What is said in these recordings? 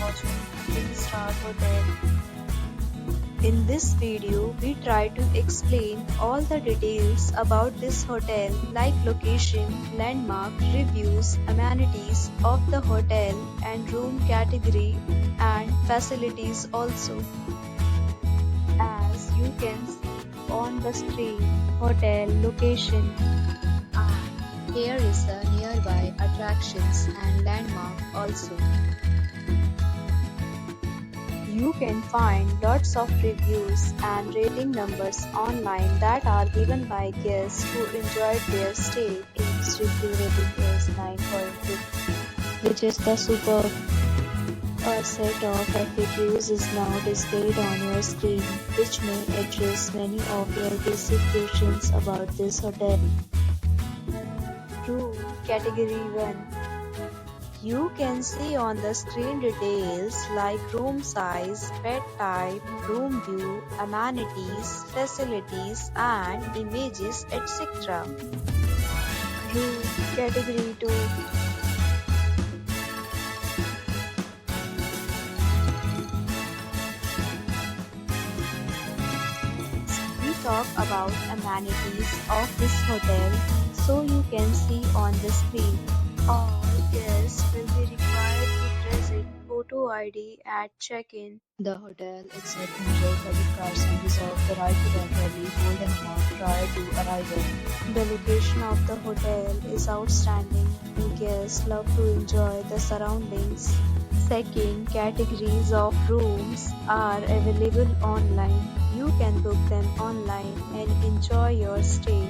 watching 3-star hotel. In this video, we try to explain all the details about this hotel like location, landmark, reviews, amenities of the hotel and room category and facilities also. As you can see on the screen, hotel location. And here is the nearby attractions and landmark also. You can find lots of reviews and rating numbers online that are given by guests who enjoyed their stay. Its review rating is 9.2, which is the superb. A set of FAQs is now displayed on your screen, which may address many of your basic questions about this hotel. Room Category 1. You can see on the screen details like room size, bed type, room view, amenities, facilities and images etc. Room Category 2. We talk about amenities of this hotel, so you can see on the screen. All guests will be required to present photo ID at check-in. The hotel accepts major credit cards and reserves the right to temporarily hold an amount prior to arrival. The location of the hotel is outstanding and guests love to enjoy the surroundings. Second, categories of rooms are available online. You can book them online and enjoy your stay.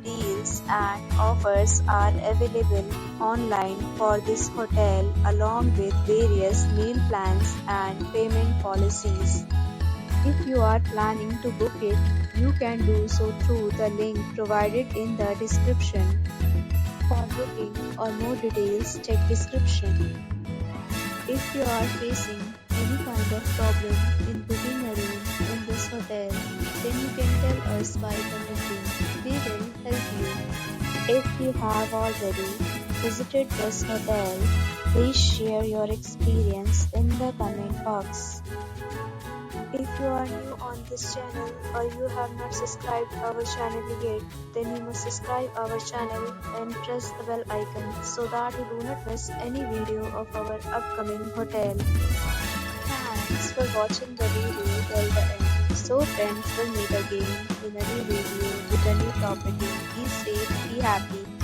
Deals and offers are available online for this hotel along with various meal plans and payment policies. If you are planning to book it, you can do so through the link provided in the description. For booking or more details, check description. If you are facing any kind of problem in booking a room in this hotel, then you can tell us by commenting. We will help you. If you have already visited this hotel, please share your experience in the comment box. If you are new on this channel or you have not subscribed our channel yet, then you must subscribe our channel and press the bell icon so that you do not miss any video of our upcoming hotel. Thanks for watching the video till the end. So friends, will meet again in a new video with a new property. Be safe, be happy.